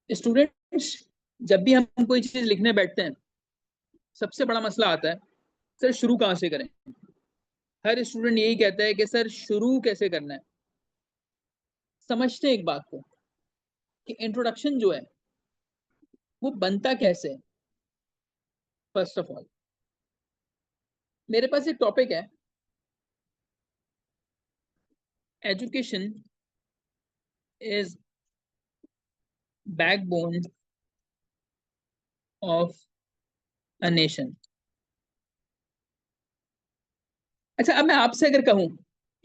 Students, जब भी हम कोई चीज लिखने बैठते हैं सबसे बड़ा मसला आता है, सर शुरू कहाँ से करें। हर स्टूडेंट यही कहता है कि सर शुरू कैसे करना है। समझते हैं एक बात को कि इंट्रोडक्शन जो है वो बनता कैसे है। फर्स्ट ऑफ ऑल मेरे पास एक टॉपिक है, education is backbone of a nation. अच्छा, अब मैं आपसे अगर कहूं,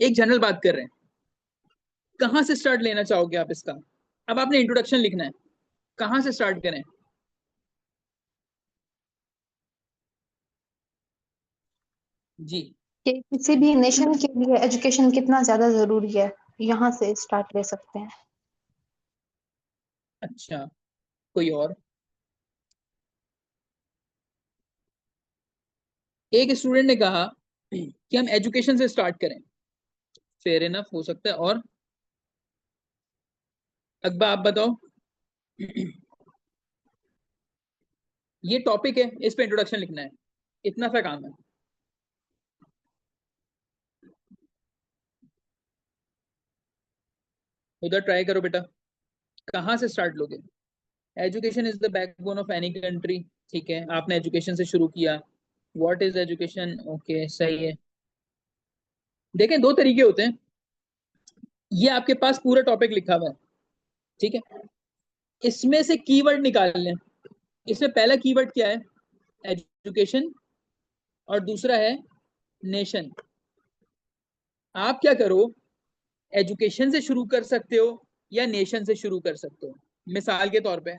एक जनरल बात कर रहे हैं, कहां से स्टार्ट लेना चाहोगे आप इसका। अब आपने इंट्रोडक्शन लिखना है, कहां से स्टार्ट करें। जी, कि किसी भी नेशन के लिए एजुकेशन कितना ज्यादा जरूरी है, यहाँ से स्टार्ट ले सकते हैं। अच्छा, कोई और। एक स्टूडेंट ने कहा कि हम एजुकेशन से स्टार्ट करें। फेयर इनफ, हो सकता है। और अकबर आप बताओ। ये टॉपिक है, इस पे इंट्रोडक्शन लिखना है, इतना सा काम है। उधर ट्राई करो बेटा, कहाँ से स्टार्ट लोगे। Education is the backbone of any country. ठीक है, आपने एजुकेशन से शुरू किया। व्हाट इज एजुकेशन, ओके सही है। देखें, दो तरीके होते हैं। ये आपके पास पूरा टॉपिक लिखा हुआ है, ठीक है। इसमें से कीवर्ड निकाल लें। इसमें पहला कीवर्ड क्या है, एजुकेशन, और दूसरा है नेशन। आप क्या करो, एजुकेशन से शुरू कर सकते हो या नेशन से शुरू कर सकते हो। मिसाल के तौर पे,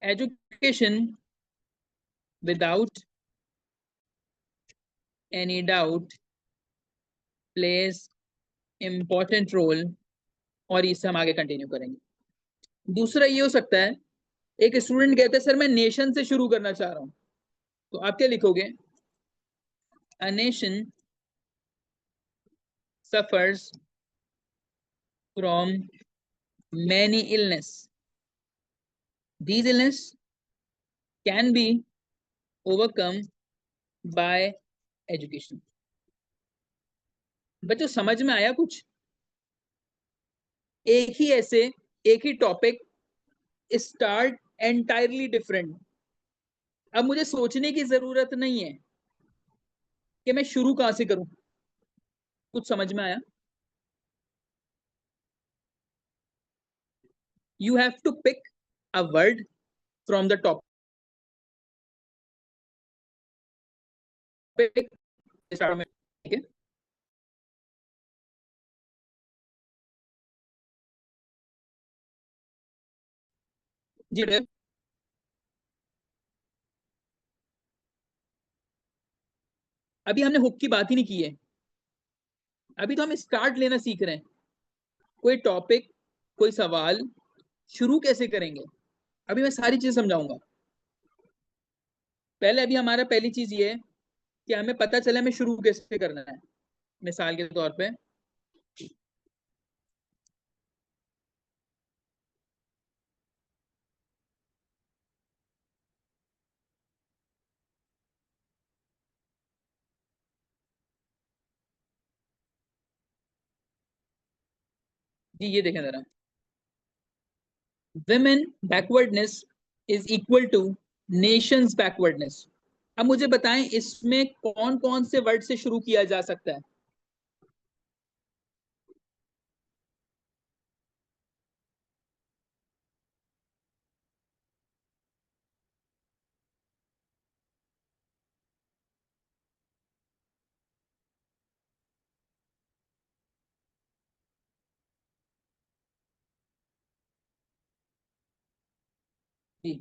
education without any doubt plays important role, और इससे हम आगे कंटिन्यू करेंगे। दूसरा ये हो सकता है, एक स्टूडेंट कहता है सर मैं नेशन से शुरू करना चाह रहा हूं, तो आप क्या लिखोगे, a nation suffers from many illness, these illness can be overcome by education। बच्चों समझ में आया कुछ। एक ही ऐसे, एक ही टॉपिक, स्टार्ट एंटायरली डिफरेंट। अब मुझे सोचने की जरूरत नहीं है कि मैं शुरू कहां से करूं। कुछ समझ में आया। You have to pick a word from the topic. Start में, ठीक है जी। अभी हमने हुक की बात ही नहीं की है, अभी तो हम स्टार्ट लेना सीख रहे हैं। कोई टॉपिक, कोई सवाल शुरू कैसे करेंगे, अभी मैं सारी चीज समझाऊंगा। पहले अभी हमारा पहली चीज ये है कि हमें पता चले हमें शुरू कैसे करना है। मिसाल के तौर पे, जी ये देखें जरा, women backwardness is equal two nations backwardness. अब मुझे बताएं इसमें कौन कौन से वर्ड से शुरू किया जा सकता है। जी,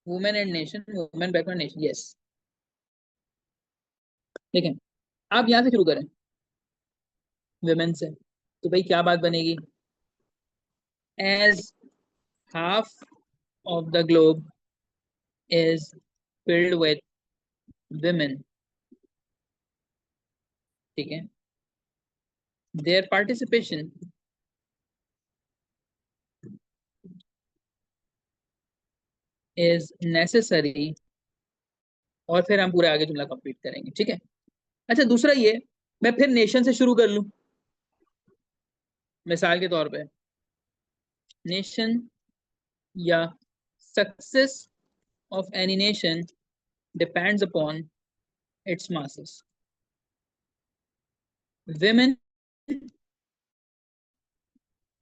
women and nation, women backward nation, yes. देखें, आप यहां से शुरू करें, विमेन से, तो भाई क्या बात बनेगी, as half of the globe is filled with women, ठीक है, their participation इज नेसेसरी, और फिर हम पूरा आगे जुमला कंप्लीट करेंगे, ठीक है। अच्छा, दूसरा ये, मैं फिर नेशन से शुरू कर लूं, मिसाल के तौर पे नेशन या success of any nation depends upon its masses. women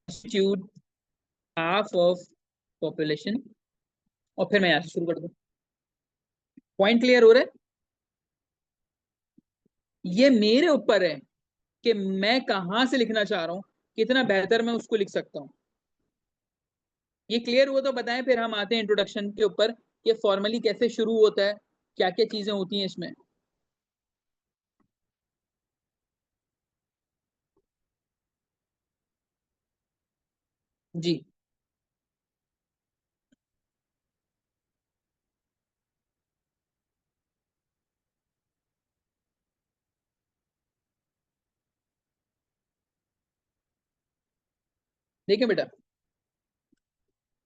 constitute half of population, और फिर मैं यहां से शुरू कर दूं। पॉइंट क्लियर हो रहा है? ये मेरे ऊपर है कि मैं कहां से लिखना चाह रहा हूं, कितना बेहतर मैं उसको लिख सकता हूं। ये क्लियर हुआ तो बताएं, फिर हम आते हैं इंट्रोडक्शन के ऊपर, कि फॉर्मली कैसे शुरू होता है, क्या क्या चीजें होती हैं इसमें। जी, देखिए बेटा,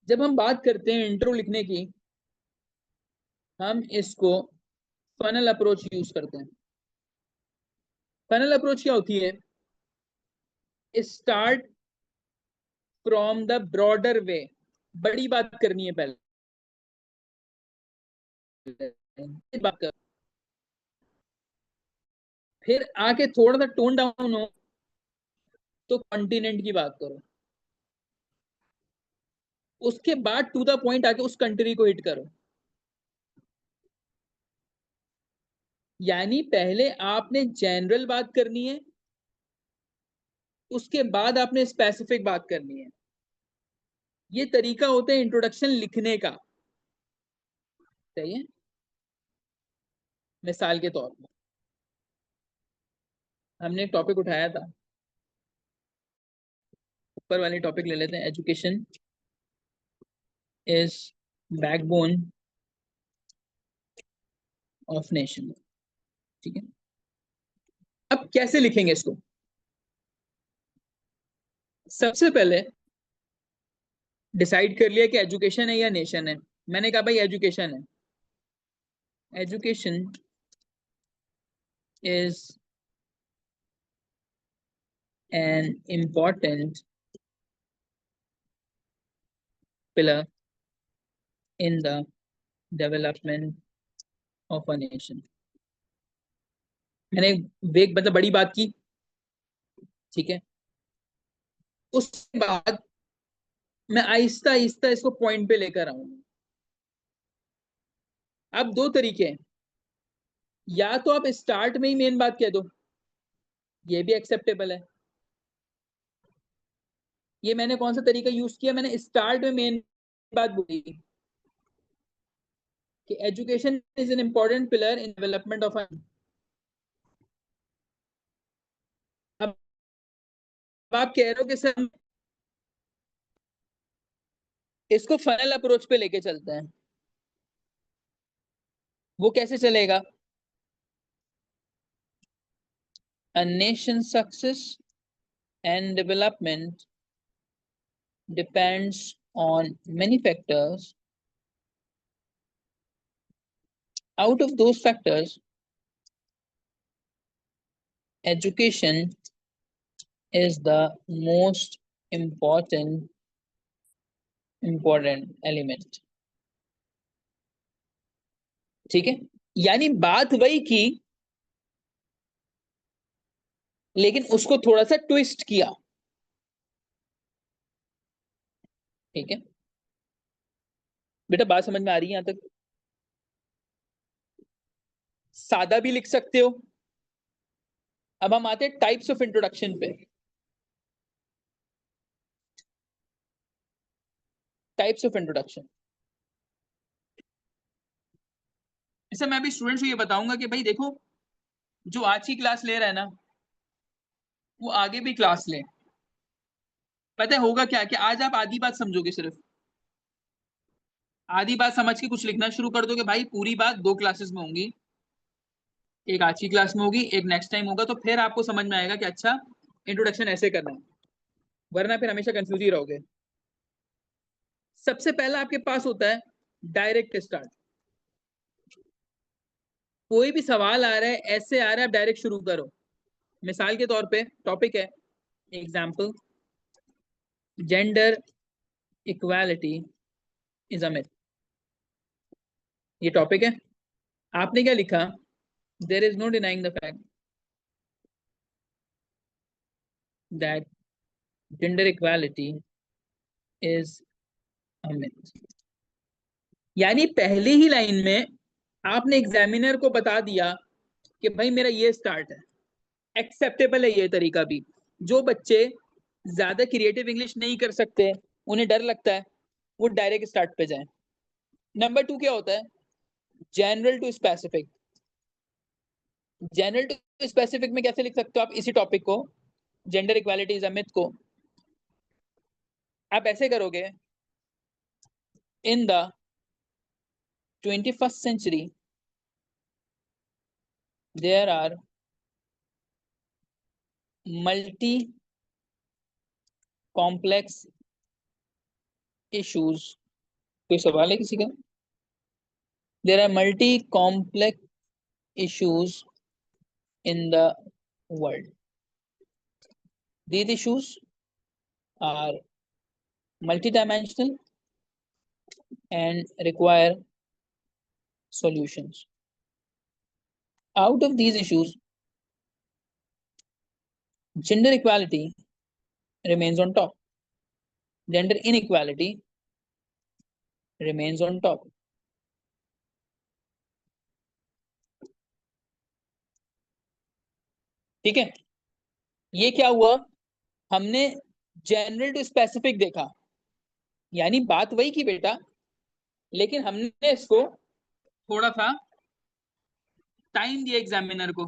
जब हम बात करते हैं इंट्रो लिखने की, हम इसको फनल अप्रोच यूज करते हैं। फनल अप्रोच क्या होती है? स्टार्ट फ्रॉम द ब्रॉडर वे, बड़ी बात करनी है पहले, बात कर, फिर आके थोड़ा सा टोन डाउन हो तो कॉन्टिनेंट की बात करो, उसके बाद टू द पॉइंट आके उस कंट्री को हिट करो। यानी पहले आपने जनरल बात करनी है, उसके बाद आपने स्पेसिफिक बात करनी है। ये तरीका होता है इंट्रोडक्शन लिखने का, सही है। मिसाल के तौर पर हमने एक टॉपिक उठाया था, ऊपर वाले टॉपिक ले लेते हैं, education is backbone of nation, ठीक है। अब कैसे लिखेंगे इसको? सबसे पहले डिसाइड कर लिया कि एजुकेशन है या नेशन है। मैंने कहा भाई एजुकेशन है। Education is an important pillar in the development of a nation. मैंने वेग मतलब बड़ी बात की, ठीक है। उसके बाद मैं आहिस्ता आहिस्ता इसको पॉइंट पे लेकर आऊंगा। अब दो तरीके हैं, या तो आप स्टार्ट में ही मेन बात कह दो, ये भी एक्सेप्टेबल है। ये मैंने कौन सा तरीका यूज किया? मैंने स्टार्ट में मेन बात बोली कि education is an important pillar in development of. अब आप कह रहे हो कि सर हम इसको फनल अप्रोच पे लेके चलते हैं, वो कैसे चलेगा? A nation's success and development depends on many factors. Out of those factors, education is the most important element. ठीक है, यानी बात वही की, लेकिन उसको थोड़ा सा ट्विस्ट किया, ठीक है। बेटा बात समझ में आ रही है यहां तक? सादा भी लिख सकते हो। अब हम आते हैं टाइप्स ऑफ इंट्रोडक्शन पे। टाइप्स ऑफ इंट्रोडक्शन, इससे मैं भी स्टूडेंट्स को ये बताऊंगा कि भाई देखो, जो आज की क्लास ले रहा है ना, वो आगे भी क्लास ले। पता है होगा क्या कि आज आप आधी बात समझोगे, सिर्फ आधी बात समझ के कुछ लिखना शुरू कर दोगे। भाई पूरी बात दो क्लासेस में होंगी, एक आज की क्लास में होगी, एक नेक्स्ट टाइम होगा, तो फिर आपको समझ में आएगा कि अच्छा इंट्रोडक्शन ऐसे करना है, वरना फिर हमेशा कंफ्यूज ही रहोगे। सबसे पहला आपके पास होता है डायरेक्ट स्टार्ट। कोई भी सवाल आ रहा है, ऐसे आ रहा है, आप डायरेक्ट शुरू करो। मिसाल के तौर पे टॉपिक है, example, gender equality is a myth. ये टॉपिक है, आपने क्या लिखा? There is no denying the fact that gender equality is a myth. यानी पहली ही लाइन में आपने एग्जामिनर को बता दिया कि भाई मेरा ये स्टार्ट है। एक्सेप्टेबल है ये तरीका भी। जो बच्चे ज्यादा क्रिएटिव इंग्लिश नहीं कर सकते, उन्हें डर लगता है, वो डायरेक्ट स्टार्ट पे जाए। नंबर 2 क्या होता है? General to specific. General to specific में कैसे लिख सकते हो आप इसी टॉपिक को, gender equality is a myth को? आप ऐसे करोगे, in the 21st century there are multi complex issues। कोई सवाल है किसी का? there are multi complex issues in the world। These issues are multidimensional and require solutions। Out of these issues, gender equality remains on top, gender inequality remains on top। ठीक है, ये क्या हुआ? हमने जनरल टू स्पेसिफिक देखा, यानी बात वही की बेटा, लेकिन हमने इसको थोड़ा सा टाइम दिया एग्जामिनर को।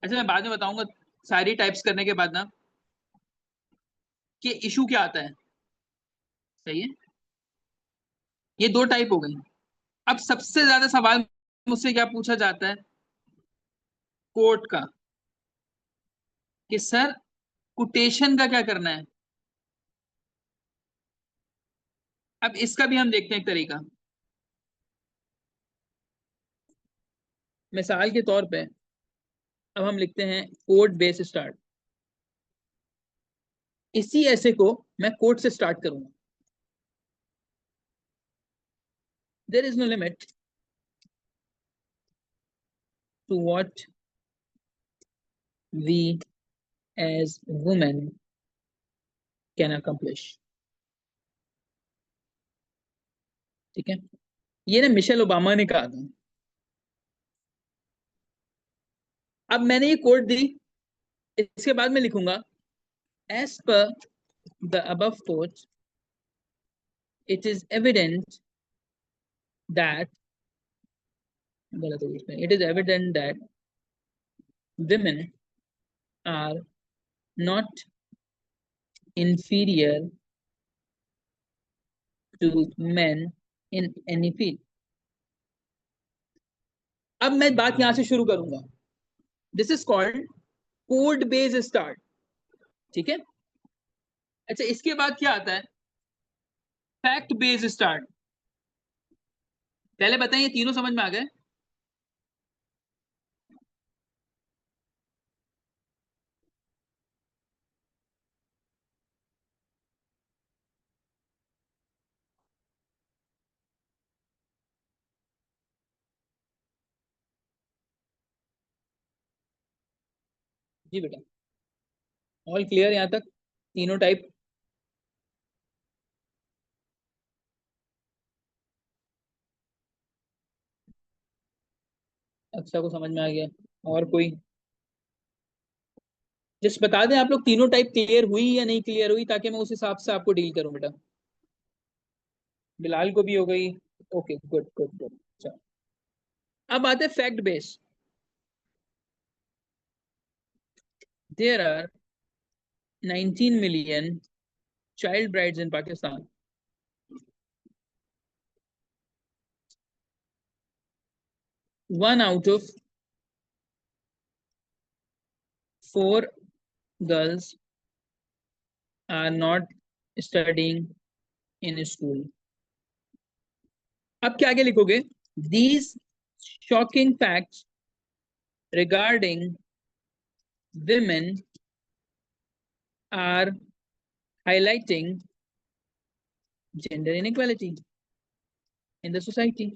अच्छा, मैं बाद में बताऊंगा सारी टाइप्स करने के बाद ना कि इशू क्या आता है। सही है, ये 2 टाइप हो गई। अब सबसे ज्यादा सवाल मुझसे क्या पूछा जाता है? कोर्ट का, कि सर कोटेशन का क्या करना है। अब इसका भी हम देखते हैं एक तरीका। मिसाल के तौर पे अब हम लिखते हैं कोट बेस स्टार्ट। इसी ऐसे को मैं कोट से स्टार्ट करूंगा। There is no limit to what we as women can accomplish. ठीक है, ये ना मिशेल ओबामा ने कहा था। अब मैंने ये कोट दी, इसके बाद मैं लिखूंगा, as per the above quote it is evident that, गलत हो गया, it is evident that women are not inferior to men in any field। अब मैं बात यहां से शुरू करूंगा। This is called code based start. ठीक है, अच्छा इसके बाद क्या आता है? Fact based start. पहले बताइए, तीनों समझ में आ गए? जी बेटा, ऑल क्लियर यहां तक, तीनों टाइप? अच्छा को समझ में आ गया? और कोई जस्ट बता दें आप लोग, तीनों टाइप क्लियर हुई या नहीं क्लियर हुई, ताकि मैं उस हिसाब से आपको डील करूं बेटा। बिलाल को भी हो गई? Okay, good good good. अच्छा, अब आते हैं fact base. There are 19 million child brides in Pakistan। One out of 4 girls are not studying in school। अब क्या आगे लिखोगे, these shocking facts regarding women are highlighting gender inequality in the society.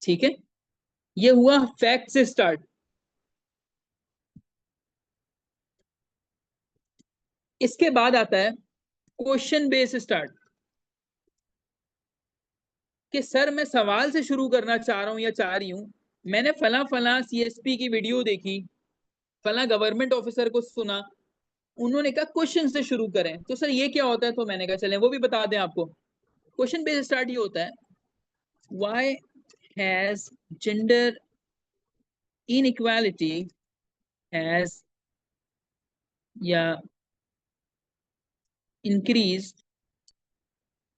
ठीक है, ये हुआ फैक्ट से start. इसके बाद आता है क्वेश्चन बेस स्टार्ट, कि सर मैं सवाल से शुरू करना चाह रहा हूं या चाह रही हूं, मैंने फला फला सीएसपी की वीडियो देखी, फला गवर्नमेंट ऑफिसर को सुना, उन्होंने कहा क्वेश्चन से शुरू करें, तो सर ये क्या होता है, तो मैंने कहा चलें वो भी बता दें आपको। क्वेश्चन बेस स्टार्ट ये होता है, why has gender inequality has या increased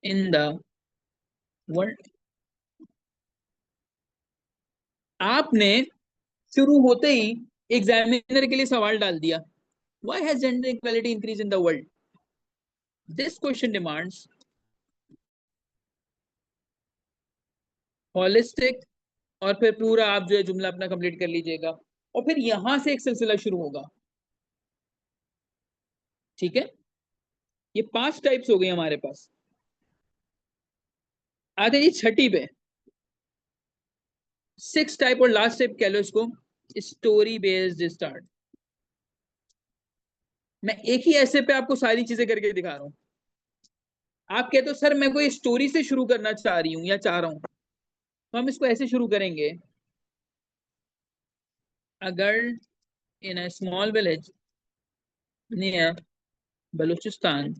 in the world। आपने शुरू होते ही एग्जामिनर के लिए सवाल डाल दिया, why has gender equality increased in the world? This question demands holistic, और फिर पूरा आप जो है जुमला अपना कंप्लीट कर लीजिएगा, और फिर यहां से एक सिलसिला शुरू होगा। ठीक है, ये 5 टाइप्स हो गई हमारे पास। आते जी छठी पे, 6 टाइप और लास्ट टाइप कह लो इसको, स्टोरी बेस्ड स्टार्ट। मैं एक ही ऐसे पे आपको सारी चीजें करके दिखा रहा हूं। आप कहते हो सर मैं कोई स्टोरी से शुरू करना चाह रही हूँ या चाह रहा हूं, तो हम इसको ऐसे शुरू करेंगे, a girl in a small village near Balochistan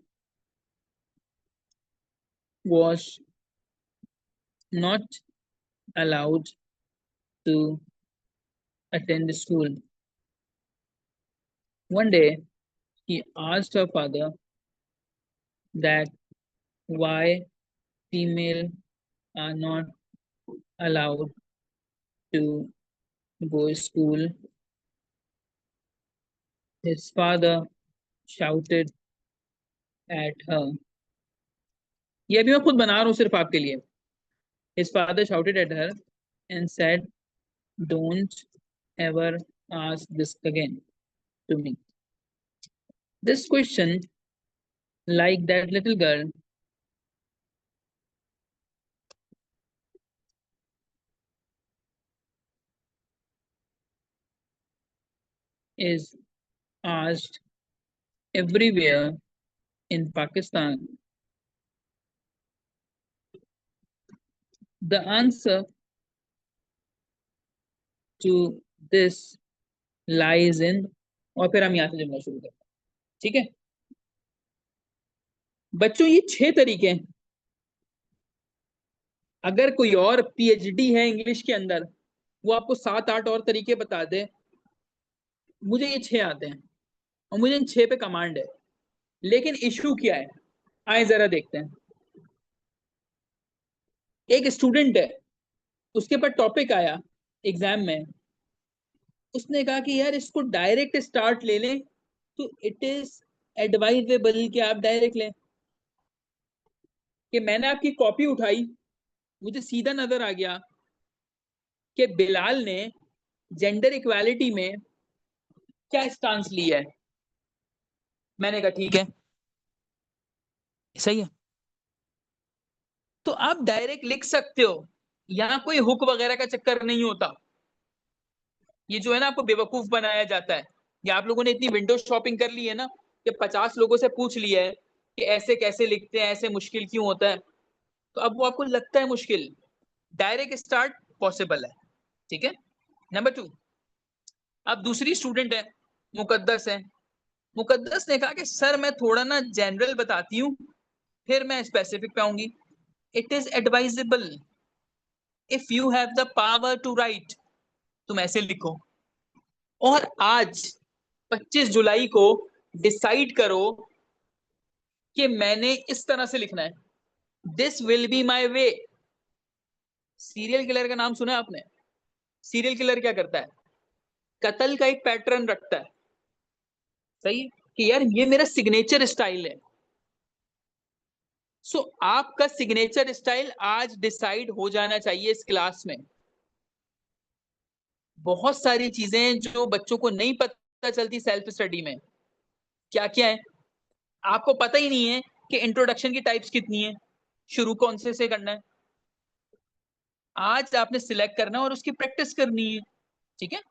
was not allowed to attend school. One day, she asked her father that why female are not allowed to go to school. His father shouted at her. ये अभी मैं खुद बना रहा हूँ सिर्फ आपके लिए। His father shouted at her and said, "Don't ever ask this again to me." This question, like that little girl, is asked everywhere in Pakistan. The answer to this lies in, और फिर हम यहां से जुमला शुरू करते हैं। ठीक है बच्चों, ये 6 तरीके हैं। अगर कोई और पीएचडी है इंग्लिश के अंदर, वो आपको 7-8 और तरीके बता दे, मुझे ये 6 आते हैं और मुझे इन 6 पे कमांड है। लेकिन इशू क्या है, आए जरा देखते हैं। एक स्टूडेंट है, उसके पास टॉपिक आया एग्जाम में, उसने कहा कि यार इसको डायरेक्ट स्टार्ट ले लें, तो इट इज एडवाइजेबल कि आप डायरेक्ट लें। कि मैंने आपकी कॉपी उठाई, मुझे सीधा नजर आ गया कि बिलाल ने जेंडर इक्वालिटी में क्या स्टांस लिया है। मैंने कहा ठीक है, सही है, तो आप डायरेक्ट लिख सकते हो, यहाँ कोई हुक वगैरह का चक्कर नहीं होता। ये जो है ना, आपको बेवकूफ बनाया जाता है। या आप लोगों ने इतनी विंडो शॉपिंग कर ली है ना, कि 50 लोगों से पूछ लिया है कि ऐसे कैसे लिखते हैं, ऐसे मुश्किल क्यों होता है, तो अब वो आपको लगता है मुश्किल। डायरेक्ट स्टार्ट पॉसिबल है। ठीक है, नंबर 2। अब दूसरी स्टूडेंट है, मुकद्दस है। मुकद्दस ने कहा कि सर मैं थोड़ा ना जनरल बताती हूँ, फिर मैं स्पेसिफिक पे आऊंगी। It is advisable if you have the power to write, तुम ऐसे लिखो। और आज 25 जुलाई को डिसाइड करो कि मैंने इस तरह से लिखना है, this will be my way. Serial killer का नाम सुना है आपने? सीरियल किलर क्या करता है, कत्ल का एक पैटर्न रखता है, सही है, कि यार ये मेरा सिग्नेचर स्टाइल है। सो आपका सिग्नेचर स्टाइल आज डिसाइड हो जाना चाहिए इस क्लास में। बहुत सारी चीजें जो बच्चों को नहीं पता चलती सेल्फ स्टडी में, क्या क्या है आपको पता ही नहीं है कि इंट्रोडक्शन की टाइप्स कितनी है, शुरू कौन से करना है। आज आपने सिलेक्ट करना और उसकी प्रैक्टिस करनी है, ठीक है।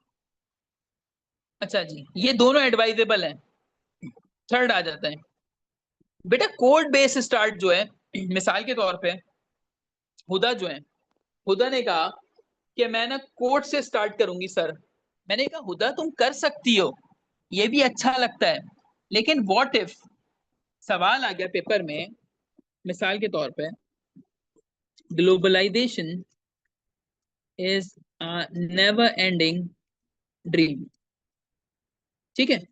अच्छा जी, ये दोनों एडवाइजेबल हैं। थर्ड आ जाता है बेटा कोड बेस स्टार्ट जो है। मिसाल के तौर पे हुदा जो है, हुदा ने कहा कि मैं ना कोड से स्टार्ट करूंगी सर। मैंने कहा हुदा तुम कर सकती हो, ये भी अच्छा लगता है, लेकिन व्हाट इफ सवाल आ गया पेपर में, मिसाल के तौर पे globalisation is never ending dream, ठीक है।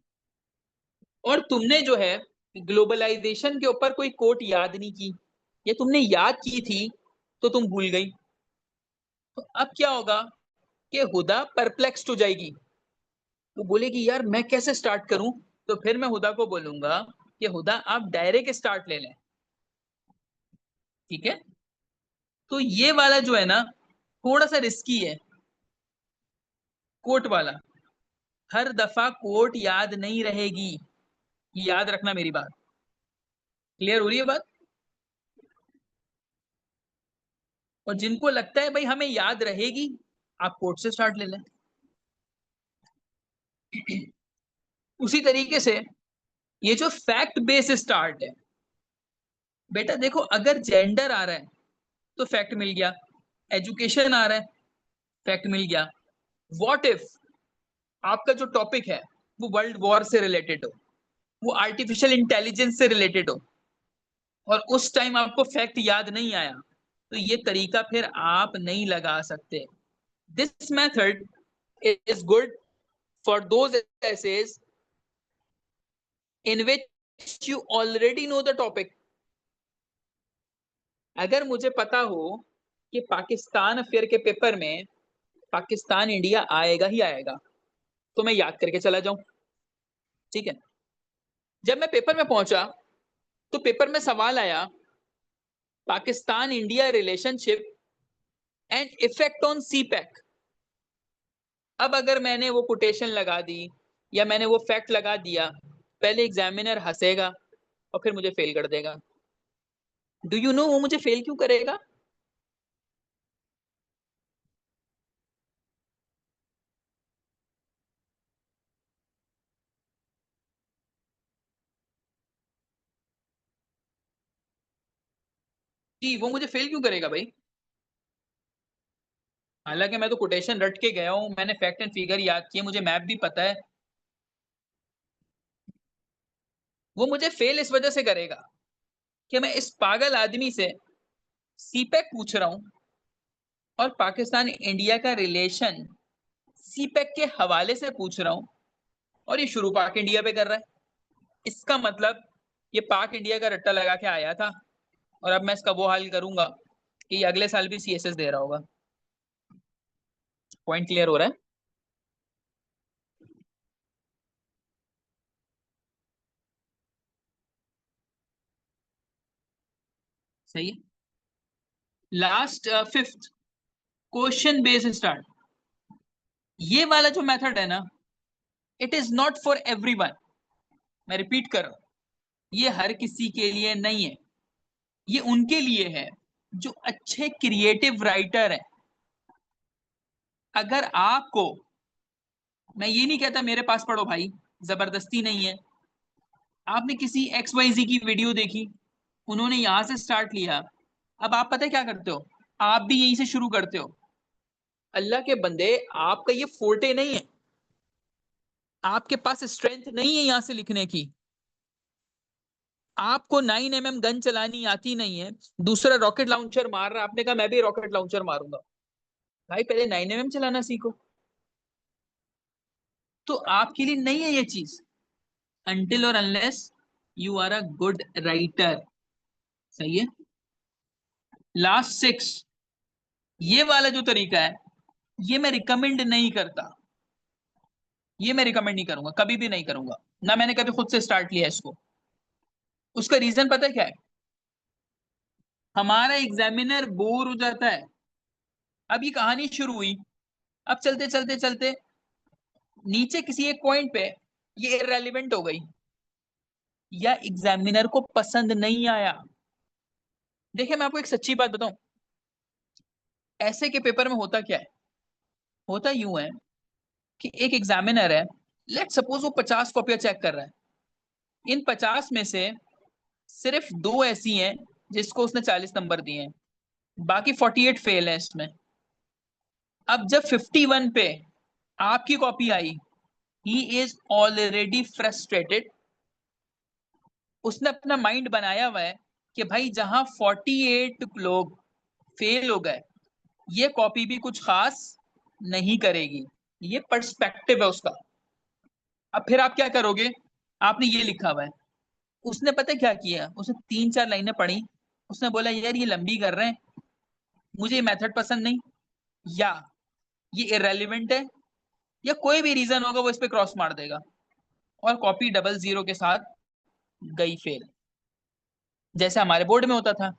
और तुमने जो है ग्लोबलाइजेशन के ऊपर कोई कोट याद नहीं की, या तुमने याद की थी तो तुम भूल गई। तो अब क्या होगा कि हुदा परप्लेक्स्ड हो जाएगी, वो बोलेगी यार मैं कैसे स्टार्ट करूं। तो फिर मैं हुदा को बोलूंगा कि हुदा आप डायरेक्ट स्टार्ट ले लें, ठीक है। तो ये वाला जो है ना थोड़ा सा रिस्की है, कोट वाला। हर दफा कोट याद नहीं रहेगी, याद रखना मेरी बात। क्लियर हो रही है बात। और जिनको लगता है भाई हमें याद रहेगी, आप कोट से स्टार्ट ले लें। उसी तरीके से ये जो फैक्ट बेस स्टार्ट है, बेटा देखो अगर जेंडर आ रहा है तो फैक्ट मिल गया, एजुकेशन आ रहा है फैक्ट मिल गया। व्हाट इफ आपका जो टॉपिक है वो वर्ल्ड वॉर से रिलेटेड हो, वो आर्टिफिशियल इंटेलिजेंस से रिलेटेड हो, और उस टाइम आपको फैक्ट याद नहीं आया, तो ये तरीका फिर आप नहीं लगा सकते। This method is good for those essays in which you already know the topic। अगर मुझे पता हो कि पाकिस्तान अफेयर के पेपर में पाकिस्तान इंडिया आएगा ही आएगा, तो मैं याद करके चला जाऊं, ठीक है। जब मैं पेपर में पहुंचा तो पेपर में सवाल आया Pakistan India relationship and effect on CPEC. अब अगर मैंने वो कोटेशन लगा दी या मैंने वो फैक्ट लगा दिया, पहले एग्जामिनर हंसेगा और फिर मुझे फेल कर देगा। डू यू नो वो मुझे फेल क्यों करेगा? जी वो मुझे फेल क्यों करेगा भाई? हालांकि मैं तो कोटेशन रट के गया हूं, मैंने फैक्ट एंड फिगर याद किए, मुझे मैप भी पता है। वो मुझे फेल इस वजह से करेगा कि मैं इस पागल आदमी से सीपैक पूछ रहा हूं और पाकिस्तान इंडिया का रिलेशन सीपैक के हवाले से पूछ रहा हूं, और ये शुरू पाक इंडिया पे कर रहा है। इसका मतलब ये पाक इंडिया का रट्टा लगा के आया था, और अब मैं इसका वो हाल करूंगा कि ये अगले साल भी सीएसएस दे रहा होगा। पॉइंट क्लियर हो रहा है? सही है। Last fifth, question based start. ये वाला जो मेथड है ना, it is not for everyone. मैं रिपीट कर रहा हूं, ये हर किसी के लिए नहीं है। ये उनके लिए है जो अच्छे क्रिएटिव राइटर हैं। अगर आपको, मैं ये नहीं कहता मेरे पास पढ़ो भाई, जबरदस्ती नहीं है। आपने किसी XYZ की वीडियो देखी, उन्होंने यहां से स्टार्ट लिया, अब आप पता है क्या करते हो, आप भी यहीं से शुरू करते हो। अल्लाह के बंदे, आपका ये फोर्टे नहीं है, आपके पास स्ट्रेंथ नहीं है यहां से लिखने की। आपको 9mm गन चलानी आती नहीं है, दूसरा रॉकेट लॉन्चर मार रहा है, आपने कहा मैं भी रॉकेट लॉन्चर मारूंगा। भाई पहले 9mm चलाना सीखो। तो आपके लिए नहीं है ये चीज, अनटिल और unless you are a good writer. सही है। लास्ट सिक्स, ये वाला जो तरीका है, ये मैं रिकमेंड नहीं करता। ये मैं रिकमेंड नहीं करूंगा, कभी भी नहीं करूंगा, ना मैंने कभी खुद से स्टार्ट लिया इसको। उसका रीजन पता है क्या है? हमारा एग्जामिनर बोर हो जाता है। अब ये कहानी शुरू हुई, अब चलते चलते चलते नीचे किसी एक पॉइंट पे ये इररेलेवेंट हो गई, या एग्जामिनर को पसंद नहीं आया। देखिए मैं आपको एक सच्ची बात बताऊं, ऐसे के पेपर में होता क्या है, होता यूं है कि एक एग्जामिनर है, लेट सपोज वो 50 कॉपियां चेक कर रहा है, इन 50 में से सिर्फ 2 ऐसी हैं जिसको उसने 40 नंबर दिए हैं, बाकी 48 फेल है इसमें। अब जब 51 पे आपकी copy I, he is already frustrated. उसने अपना माइंड बनाया हुआ है कि भाई जहां 48 लोग फेल हो गए, ये कॉपी भी कुछ खास नहीं करेगी। ये पर्सपेक्टिव है उसका। अब फिर आप क्या करोगे, आपने ये लिखा हुआ है, उसने पता है क्या किया, उसने 3-4 लाइनें पढ़ी, उसने बोला यार ये लंबी कर रहे हैं, मुझे ये मेथड पसंद नहीं, या ये इररेलेवेंट है, या कोई भी रीजन होगा वो इस पे क्रॉस मार देगा, और कॉपी डबल जीरो के साथ गई फेल, जैसे हमारे बोर्ड में होता था।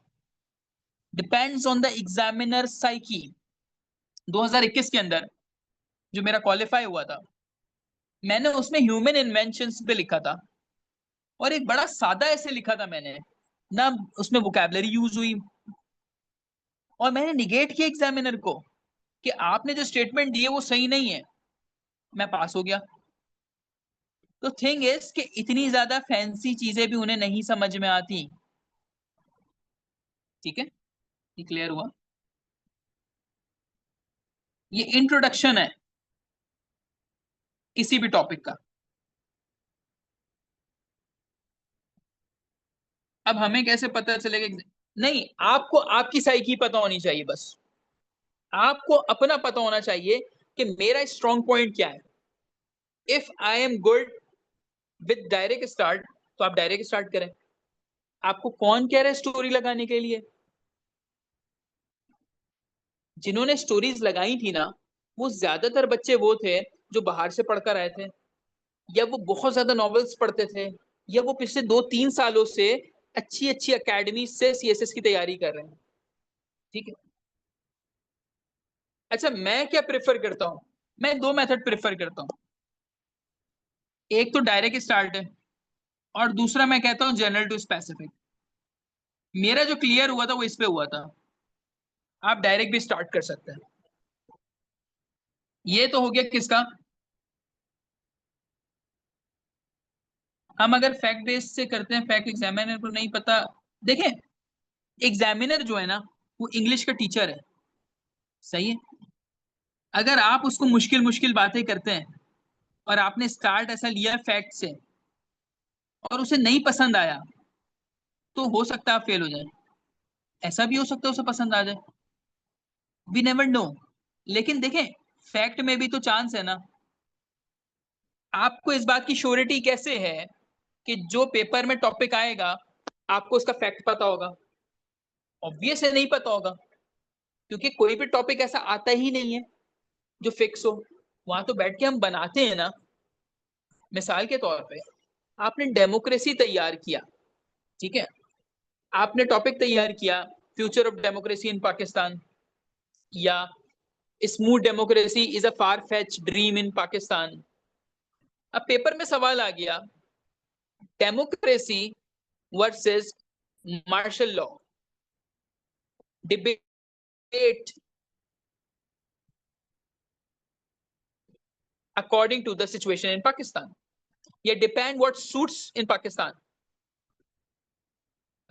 Depends on the examiner psyche. 2021 के अंदर जो मेरा क्वालिफाई हुआ था, मैंने उसमें ह्यूमन इन्वेंशंस पे लिखा था, और एक बड़ा सादा ऐसे लिखा था मैंने ना, उसमें वोकैबलरी यूज हुई, और मैंने निगेट किया एग्जामिनर को कि आपने जो स्टेटमेंट दिए वो सही नहीं है। मैं पास हो गया। तो थिंग इज कि इतनी ज्यादा फैंसी चीजें भी उन्हें नहीं समझ में आती। ठीक है, ये क्लियर हुआ। ये इंट्रोडक्शन है किसी भी टॉपिक का। अब हमें कैसे पता चलेगा नहीं, आपको आपकी साइकी पता होनी चाहिए बस। आपको अपना पता होना चाहिए कि मेरा स्ट्रॉन्ग पॉइंट क्या है। If I am good with direct start, तो आप डायरेक्ट स्टार्ट करें। आपको कौन कह रहा है स्टोरी लगाने के लिए? जिन्होंने स्टोरीज लगाई थी ना, वो ज्यादातर बच्चे वो थे जो बाहर से पढ़कर आए थे, या वो बहुत ज्यादा नॉवेल्स पढ़ते थे, या वो पिछले 2-3 सालों से अच्छी अच्छी अकेडमी से सीएसएस की तैयारी कर रहे हैं। ठीक है। अच्छा मैं क्या प्रेफर करता हूँ, मैं 2 मेथड प्रेफर करता हूँ। एक तो डायरेक्ट स्टार्ट है, और दूसरा मैं कहता हूँ जनरल टू स्पेसिफिक। मेरा जो क्लियर हुआ था वो इस पे हुआ था। आप डायरेक्ट भी स्टार्ट कर सकते हैं। ये तो हो गया किसका, हम अगर फैक्ट बेस से करते हैं, फैक्ट एग्जामिनर को नहीं पता। देखें, एग्जामिनर जो है ना, वो इंग्लिश का टीचर है, सही है। अगर आप उसको मुश्किल मुश्किल बातें करते हैं, और आपने स्टार्ट ऐसा लिया फैक्ट से, और उसे नहीं पसंद आया, तो हो सकता है आप फेल हो जाए। ऐसा भी हो सकता है उसे पसंद आ जाए, वी नेवर नो। लेकिन देखें, फैक्ट में भी तो चांस है ना। आपको इस बात की श्योरिटी कैसे है कि जो पेपर में टॉपिक आएगा आपको उसका फैक्ट पता होगा? ऑब्वियस है नहीं पता होगा, क्योंकि कोई भी टॉपिक ऐसा आता ही नहीं है जो फिक्स हो। वहां तो बैठ के हम बनाते हैं ना। मिसाल के तौर पे आपने डेमोक्रेसी तैयार किया, ठीक है, आपने टॉपिक तैयार किया future of democracy in Pakistan, या smooth democracy is a far fetch dream in Pakistan. अब पेपर में सवाल आ गया, democracy versus martial law, debate according to the situation in Pakistan, या depend what suits in Pakistan.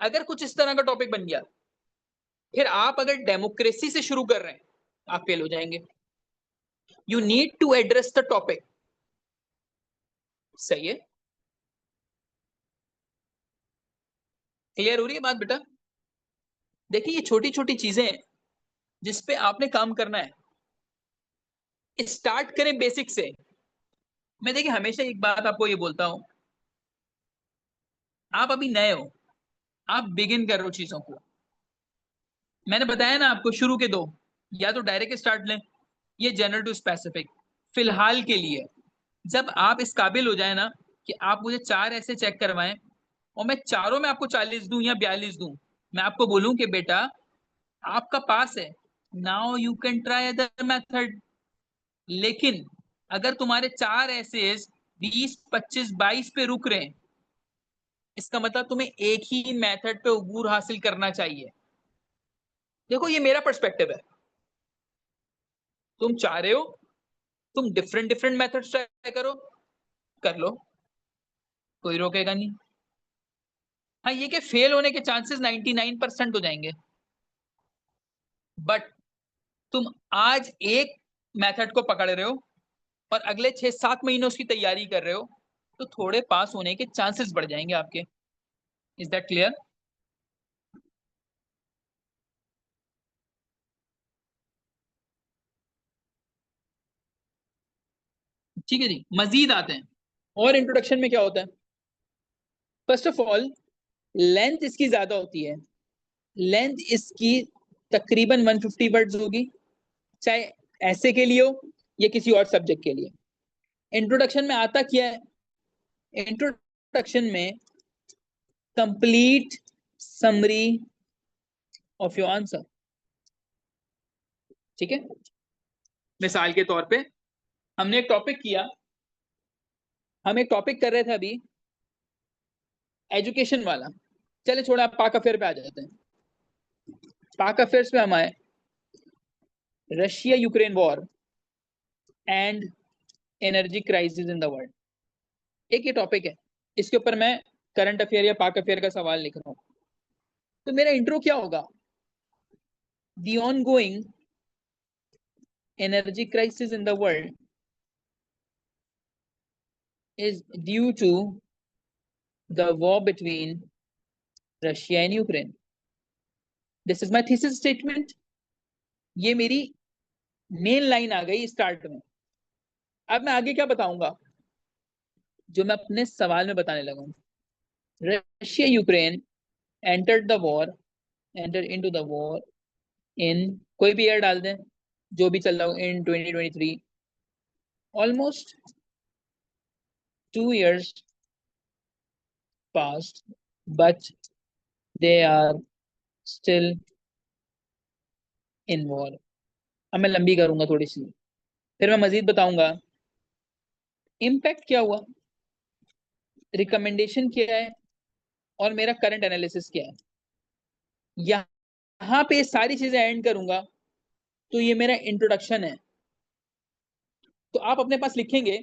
अगर कुछ इस तरह का टॉपिक बन गया, फिर आप अगर डेमोक्रेसी से शुरू कर रहे हैं, आप फेल हो जाएंगे। You need to address the topic. सही है, क्लियर हो रही है बात बेटा? देखिए ये छोटी छोटी चीजें हैं जिसपे आपने काम करना है। स्टार्ट करें बेसिक से। मैं देखिए हमेशा एक बात आपको ये बोलता हूं, आप अभी नए हो, आप बिगिन कर रहे हो चीजों को। मैंने बताया ना आपको शुरू के 2, या तो डायरेक्ट स्टार्ट लें, ये जनरल टू स्पेसिफिक फिलहाल के लिए। जब आप इस काबिल हो जाए ना कि आप मुझे 4 ऐसे चेक करवाएं, और मैं चारों में आपको 40 दूं या 42 दूं, मैं आपको बोलूं कि बेटा आपका पास है, now you can try other method. लेकिन अगर तुम्हारे 4 ऐसे 20, 25, 22 पे रुक रहे हैं, इसका मतलब तुम्हें एक ही मेथड पे उबूर हासिल करना चाहिए। देखो ये मेरा पर्सपेक्टिव है, तुम चाह रहे हो तुम डिफरेंट डिफरेंट मेथड्स ट्राई करो, कर लो, कोई रोकेगा नहीं। हाँ ये कि फेल होने के चांसेस 99% हो जाएंगे, बट तुम आज एक मेथड को पकड़ रहे हो और अगले 6-7 महीने उसकी तैयारी कर रहे हो, तो थोड़े पास होने के चांसेस बढ़ जाएंगे आपके। Is that clear? ठीक है जी, मजीद आते हैं। और इंट्रोडक्शन में क्या होता है? फर्स्ट ऑफ ऑल लेंथ इसकी ज्यादा होती है, लेंथ इसकी तकरीबन 150 वर्ड्स होगी, चाहे ऐसे के लिए हो या किसी और सब्जेक्ट के लिए। इंट्रोडक्शन में आता क्या है? इंट्रोडक्शन में complete summary of your answer. ठीक है, मिसाल के तौर पे हमने एक टॉपिक किया, हम एक टॉपिक कर रहे थे अभी एजुकेशन वाला। चले छोड़ा, पाक अफेयर पे आ जाते हैं। पाक अफेयर्स पे हम आए, Russia Ukraine war and energy crisis in the world, एक ये टॉपिक है। इसके ऊपर मैं करंट अफेयर या पाक अफेयर का सवाल लिख रहा हूँ। तो मेरा इंट्रो क्या होगा? The on going energy crisis in the world is due to the war between Russia and Ukraine. This is my thesis statement. ये मेरी मेन लाइन आ गई स्टार्ट में। अब मैं आगे क्या बताऊंगा जो मैं अपने सवाल में बताने लगा हूँ। Russia Ukraine entered the war, enter into the war in, कोई भी ईयर डाल दें जो भी चल रहा हो, इन 2023। Almost 2 years passed but they are still in war। अब मैं लंबी करूंगा थोड़ी सी, फिर मैं मजीद बताऊंगा इम्पैक्ट क्या हुआ, रिकमेंडेशन क्या है, और मेरा करंट एनालिसिस क्या है। यहाँ पे सारी चीजें एंड करूंगा, तो ये मेरा इंट्रोडक्शन है। तो आप अपने पास लिखेंगे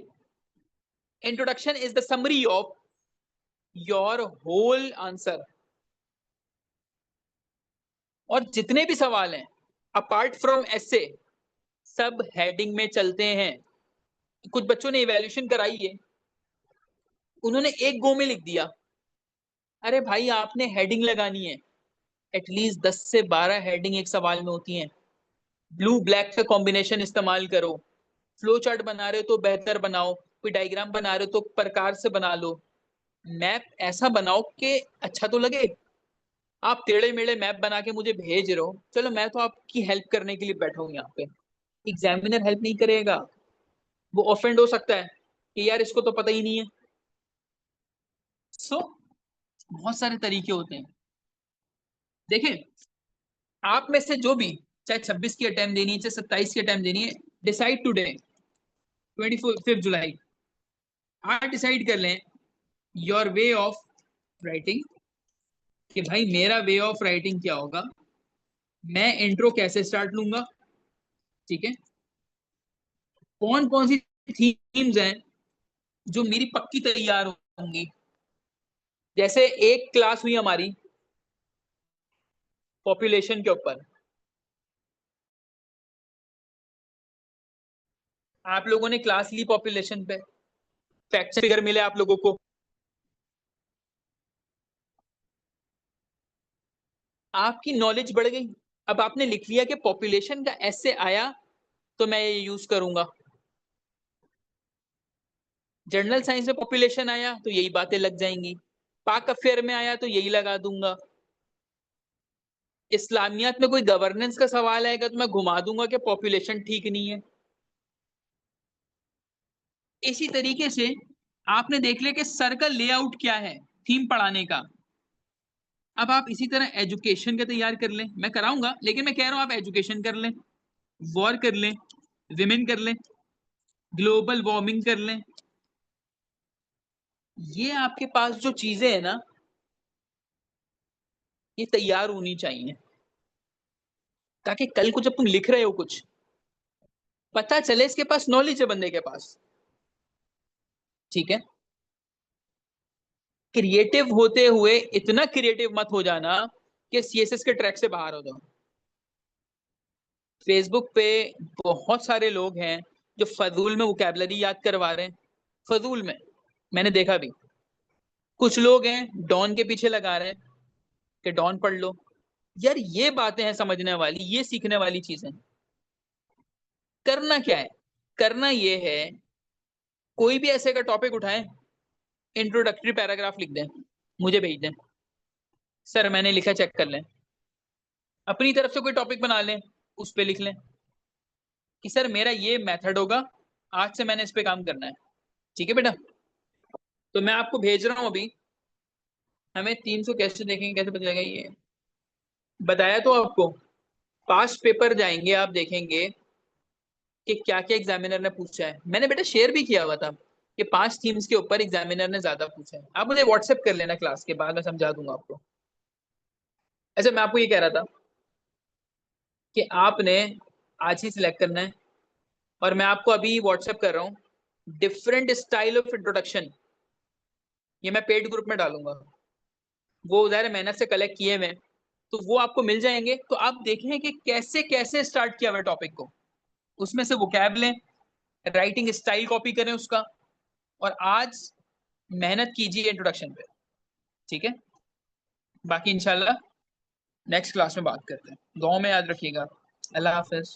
introduction is the summary of your whole answer. और जितने भी सवाल हैं अपार्ट फ्रॉम ऐसे, सब हेडिंग में चलते हैं। कुछ बच्चों ने इवैल्यूएशन कराई है, उन्होंने एक गो में लिख दिया। अरे भाई आपने हेडिंग लगानी है, एटलीस्ट 10 से 12 हेडिंग एक सवाल में होती हैं। ब्लू ब्लैक का कॉम्बिनेशन इस्तेमाल करो, फ्लो चार्ट बना रहे हो तो बेहतर बनाओ, कोई डायग्राम बना रहे हो तो प्रकार से बना लो, मैप ऐसा बनाओ कि अच्छा तो लगे। आप टेढ़े मेढ़े मैप बना के मुझे भेज रहे हो, चलो मैं तो आपकी हेल्प करने के लिए बैठा हूँ यहाँ पे, एग्जामिनर हेल्प नहीं करेगा। वो ऑफेंड हो सकता है कि यार इसको तो पता ही नहीं है। सो बहुत सारे तरीके होते हैं। देखें, आप में से जो भी, चाहे 26 की अटेम्प्ट देनी है, चाहे 27 की अटेम्प्ट देनी है, डिसाइड टुडे 25 जुलाई, आज डिसाइड कर लें योर वे ऑफ राइटिंग, कि भाई मेरा वे ऑफ राइटिंग क्या होगा, मैं इंट्रो कैसे स्टार्ट लूंगा। ठीक है, कौन कौन सी थीम्स हैं जो मेरी पक्की तैयार होंगी। जैसे एक क्लास हुई हमारी पॉपुलेशन के ऊपर, आप लोगों ने क्लास ली पॉपुलेशन पे, फैक्ट फिगर मिले आप लोगों को, आपकी नॉलेज बढ़ गई। अब आपने लिख लिया कि पॉपुलेशन का ऐसे आया तो मैं ये यूज करूंगा, जनरल साइंस में पॉपुलेशन आया तो यही बातें लग जाएंगी, पाक अफेयर में आया तो यही लगा दूंगा, इस्लामियात में कोई गवर्नेंस का सवाल आएगा तो मैं घुमा दूंगा कि पॉपुलेशन ठीक नहीं है। इसी तरीके से आपने देख लिया कि सर का लेआउट क्या है थीम पढ़ाने का। अब आप इसी तरह एजुकेशन का तैयार कर लें, मैं कराऊंगा, लेकिन मैं कह रहा हूं आप एजुकेशन कर लें, वॉर कर लें, विमेन कर लें, ग्लोबल वार्मिंग कर लें। ये आपके पास जो चीजें है ना, ये तैयार होनी चाहिए, ताकि कल को जब तुम लिख रहे हो कुछ, पता चले इसके पास नॉलेज है बंदे के पास। ठीक है, क्रिएटिव होते हुए इतना क्रिएटिव मत हो जाना कि सीएसएस के ट्रैक से बाहर हो जाओ। फेसबुक पे बहुत सारे लोग हैं जो फजूल में वोकैबलरी याद करवा रहे हैं, फजूल में, मैंने देखा भी। कुछ लोग हैं डॉन के पीछे लगा रहे हैं कि डॉन पढ़ लो। यार ये बातें हैं समझने वाली, ये सीखने वाली चीजें। करना क्या है, करना ये है, कोई भी ऐसे का टॉपिक उठाएं, इंट्रोडक्टरी पैराग्राफ लिख दें, मुझे भेज दें, सर मैंने लिखा, चेक कर लें। अपनी तरफ से कोई टॉपिक बना लें, उस पे लिख लें कि सर मेरा ये मेथड होगा, आज से मैंने इस पे काम करना है। ठीक है बेटा, तो मैं आपको भेज रहा हूं अभी। हमें 300 कैसे देखेंगे, कैसे पता चलेगा ये, बताया तो आपको। पास्ट पेपर जाएंगे, आप देखेंगे कि क्या क्या एग्जामिनर ने पूछा है। मैंने बेटा शेयर भी किया हुआ था कि 5 थीम्स के ऊपर एग्जामिनर ने ज्यादा पूछा है। आप मुझे व्हाट्सएप कर लेना, क्लास के बाद मैं समझा दूंगा आपको। अच्छा, मैं आपको ये कह रहा था कि आपने आज ही सिलेक्ट करना है, और मैं आपको अभी व्हाट्सएप कर रहा हूँ डिफरेंट स्टाइल ऑफ इंट्रोडक्शन। ये मैं पेड ग्रुप में डालूंगा, वो ज़ाहिर है मेहनत से कलेक्ट किए हुए हैं, तो वो आपको मिल जाएंगे। तो आप देखें कि कैसे कैसे स्टार्ट किया हुआ टॉपिक को, उसमें से वोकैब लें, राइटिंग स्टाइल कॉपी करें उसका, और आज मेहनत कीजिए इंट्रोडक्शन पे। ठीक है, बाकी इंशाल्लाह नेक्स्ट क्लास में बात करते हैं। दुआ में याद रखिएगा। अल्लाह हाफिज।